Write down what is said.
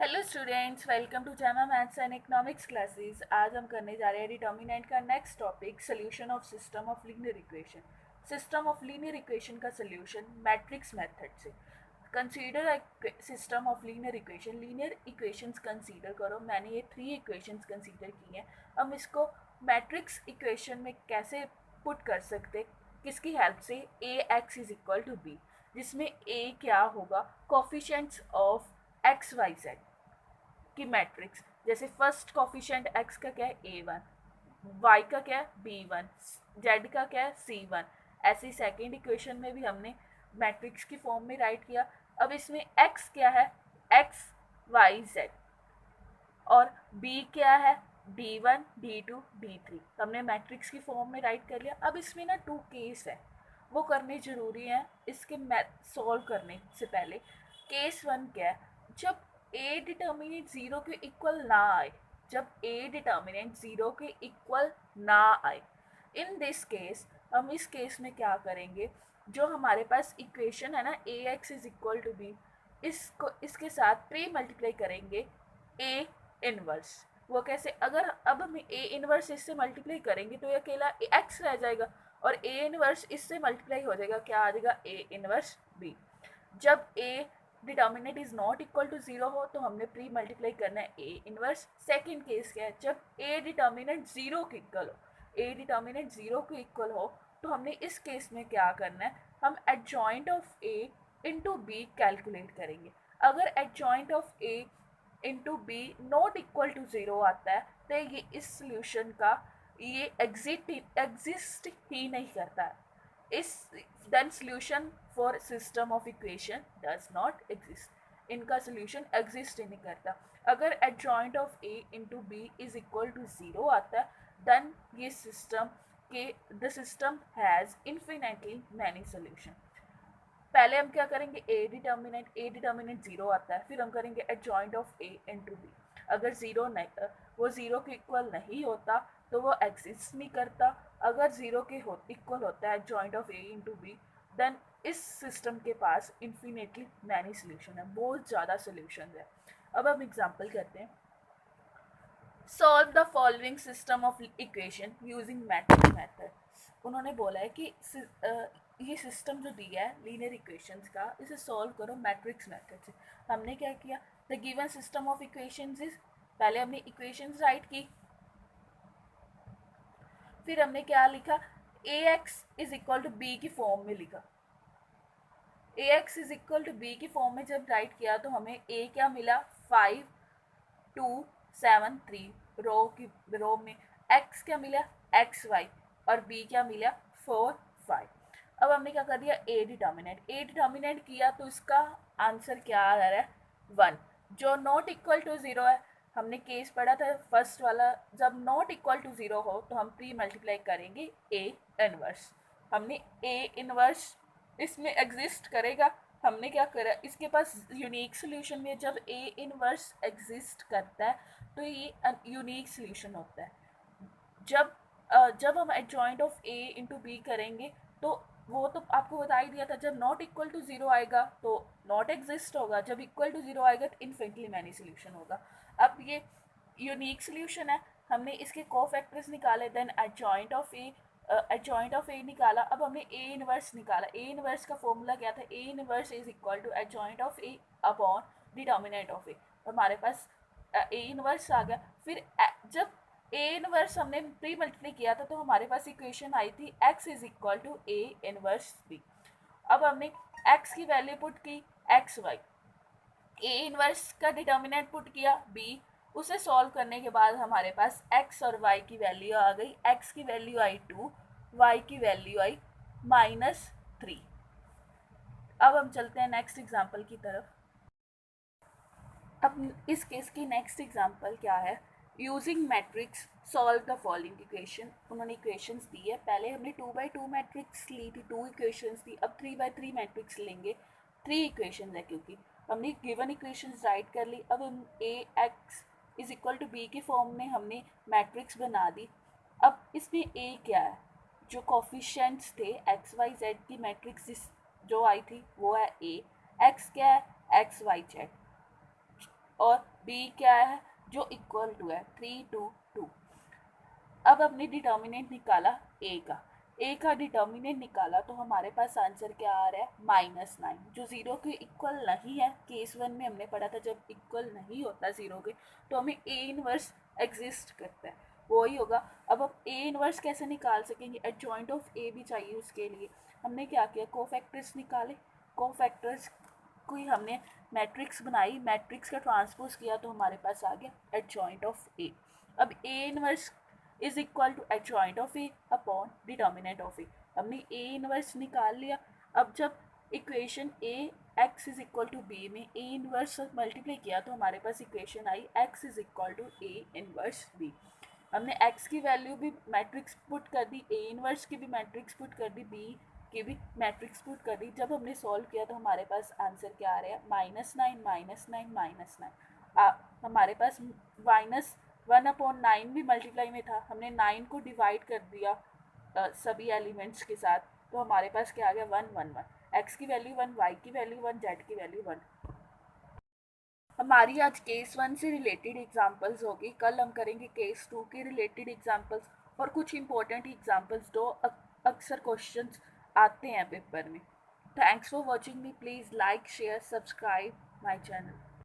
Hello students, welcome to जैमा maths and economics classes. आज हम करने जा रहे हैं डिटर्मिनेंट का next topic, solution of system of linear equation. System of linear equation का सोल्यूशन मैट्रिक्स मेथड से। Consider a system of linear equation. Linear equations consider करो। मैंने ये 3 इक्वेशंस कंसीडर की हैं। हम इसको मैट्रिक्स इक्वेशन में कैसे पुट कर सकते, किसकी हेल्प से? A X is equal to B, जिसमें ए क्या होगा? Coefficients of X Y Z की मैट्रिक्स। जैसे फर्स्ट कॉफिशिएंट एक्स का क्या है? A1, वाई का क्या है? B1, जेड का क्या है? C1। ऐसे सेकेंड इक्वेशन में भी हमने मैट्रिक्स की फॉर्म में राइट किया। अब इसमें एक्स क्या है? X Y Z. और बी क्या है? D1, D2, D3। हमने मैट्रिक्स की फॉर्म में राइट कर लिया। अब इसमें ना 2 केस है, वो करने जरूरी है इसके मैथ सॉल्व करने से पहले। केस 1 क्या है? जब ए डिटर्मिनेंट 0 के इक्वल ना आए, जब ए डिटर्मिनेंट 0 के इक्वल ना आए, इन दिस केस हम इस केस में क्या करेंगे? जो हमारे पास इक्वेशन है ना, A X is equal to B, इसको इसके साथ प्री मल्टीप्लाई करेंगे ए इनवर्स। वो कैसे? अगर अब हम ए इनवर्स इससे मल्टीप्लाई करेंगे तो ये अकेला एक्स रह जाएगा, और ए इनवर्स इससे मल्टीप्लाई हो जाएगा, क्या आ जाएगा? A inverse B. जब A determinant is not equal to 0 हो तो हमने प्री मल्टीप्लाई करना है ए इनवर्स। सेकेंड केस क्या है? जब ए डिटर्मिनेंट 0 के इक्वल हो, ए डिटर्मिनेंट 0 के इक्वल हो तो हमने इस केस में क्या करना है? हम adjoint of A into B calculate करेंगे। अगर adjoint of A into B not equal to 0 आता है तो ये इस सोल्यूशन का ये एग्जिस्ट ही नहीं करता है। इस then solution for system of equation does not exist. इनका सोल्यूशन एग्जिस्ट ही नहीं करता। अगर adjoint of A into B is equal to 0 आता है देन ये सिस्टम के the system has infinitely many solution. पहले हम क्या करेंगे? ए डिटर्मिनेंट 0 आता है, फिर हम करेंगे adjoint of A into B. अगर 0 नहीं, वो 0 के इक्वल नहीं होता तो वो एग्जिस्ट नहीं करता। अगर 0 के इक्वल होता है adjoint of A into B, then इस सिस्टम के पास इन्फिनेटली मैनी सोल्यूशन है, बहुत ज़्यादा सोल्यूशन है। अब हम एग्जाम्पल करते हैं। Solve the following system of equation using matrix method. उन्होंने बोला है कि ये सिस्टम जो दिया है लीनियर इक्वेशंस का, इसे सॉल्व करो मैट्रिक्स मेथड से। हमने क्या किया? The given system of equations is, पहले हमने इक्वेशंस राइट की, फिर हमने क्या लिखा? A X is equal to B की फॉर्म में लिखा। A X is equal to B की फॉर्म में जब राइट किया तो हमें ए क्या मिला? 5 2 7 3 रो में। एक्स क्या मिला? X Y. और बी क्या मिला? 4 5। अब हमने क्या कर दिया? ए डिटर्मिनेंट किया तो इसका आंसर क्या आ रहा है? 1। जो नॉट इक्वल टू 0 है, हमने केस पढ़ा था फर्स्ट वाला, जब नॉट इक्वल टू 0 हो तो हम प्री मल्टीप्लाई करेंगे ए इनवर्स। हमने ए इनवर्स इसमें एग्जिस्ट करेगा। हमने क्या करा? इसके पास यूनिक सोल्यूशन में जब ए इनवर्स एग्जिस्ट करता है तो ये यूनिक सोल्यूशन होता है। जब हम adjoint of A into B करेंगे तो वो तो आपको बता ही दिया था, जब नॉट इक्वल टू 0 आएगा तो नॉट एग्जिस्ट होगा, जब इक्वल टू 0 आएगा तो इन्फिनिटली मैनी सोल्यूशन होगा। अब ये यूनिक सोल्यूशन है, हमने इसके कोफैक्टर्स निकाले, देन एडजॉइंट ऑफ ए निकाला। अब हमने ए इनवर्स निकाला। ए इनवर्स का फॉर्मूला क्या था? A inverse is equal to adjoint of A upon determinant of A. हमारे पास ए इनवर्स आ गया। फिर जब ए इनवर्स हमने प्री मल्टीप्लाई किया था तो हमारे पास इक्वेशन आई थी x is equal to A inverse B. अब हमने x की वैल्यू पुट की, एक्स वाई। ए इनवर्स का डिटर्मिनेंट पुट किया बी। उसे सॉल्व करने के बाद हमारे पास x और y की वैल्यू आ गई। x की वैल्यू आई 2, y की वैल्यू आई -3। अब हम चलते हैं नेक्स्ट एग्जाम्पल की तरफ। अब इस केस की नेक्स्ट एग्जाम्पल क्या है? Using matrix solve the following equation. उन्होंने इक्वेशंस दी है। पहले हमने 2x2 मैट्रिक्स ली थी, 2 इक्वेशंस थी। अब 3x3 मैट्रिक्स लेंगे, 3 इक्वेशंस है क्योंकि हमने गिवन इक्वेशंस राइट कर ली। अब हम A X is equal to B की फॉर्म में हमने मैट्रिक्स बना दी। अब इसमें ए क्या है? जो कोफिशिएंट्स थे एक्स वाई जेड की मैट्रिक्स जो आई थी वो है ए। एक्स क्या है? X Y Z. और बी क्या है जो इक्वल टू है 3 2 2। अब हमने डिटर्मिनेंट निकाला ए का डिटर्मिनेंट निकाला तो हमारे पास आंसर क्या आ रहा है -9, जो ज़ीरो के इक्वल नहीं है। केस 1 में हमने पढ़ा था जब इक्वल नहीं होता ज़ीरो के तो हमें ए इनवर्स एग्जिस्ट करता है, वही होगा। अब हम ए इनवर्स कैसे निकाल सकेंगे, एडजॉइंट ऑफ ए भी चाहिए उसके लिए। हमने क्या किया, कोफैक्टर्स निकाले, कोफैक्टर्स कोई हमने मैट्रिक्स बनाई, मैट्रिक्स का ट्रांसपोज किया तो हमारे पास आ गया एडजॉइंट ऑफ ए। अब A inverse is equal to adjoint of A upon determinant of A. हमने ए इनवर्स निकाल लिया। अब जब equation A X is equal to B में ए इनवर्स मल्टीप्लाई किया तो हमारे पास इक्वेशन आई X is equal to A inverse B. हमने x की वैल्यू भी मैट्रिक्स पुट कर दी, ए इनवर्स की भी मैट्रिक्स पुट कर दी, बी की भी मैट्रिक्स पुट कर दी। जब हमने सॉल्व किया तो हमारे पास आंसर क्या आ रहा है -9 हमारे पास -1/9 भी मल्टीप्लाई में था, हमने 9 को डिवाइड कर दिया सभी एलिमेंट्स के साथ तो हमारे पास क्या आ गया 1 1 1। एक्स की वैल्यू 1, वाई की वैल्यू 1, जेड की वैल्यू 1। हमारी आज केस 1 से रिलेटेड एग्जांपल्स होगी, कल हम करेंगे केस 2 के रिलेटेड एग्जांपल्स और कुछ इंपॉर्टेंट एग्जांपल्स जो अक्सर क्वेश्चंस आते हैं पेपर में। Thanks for watching me, please like share subscribe my channel.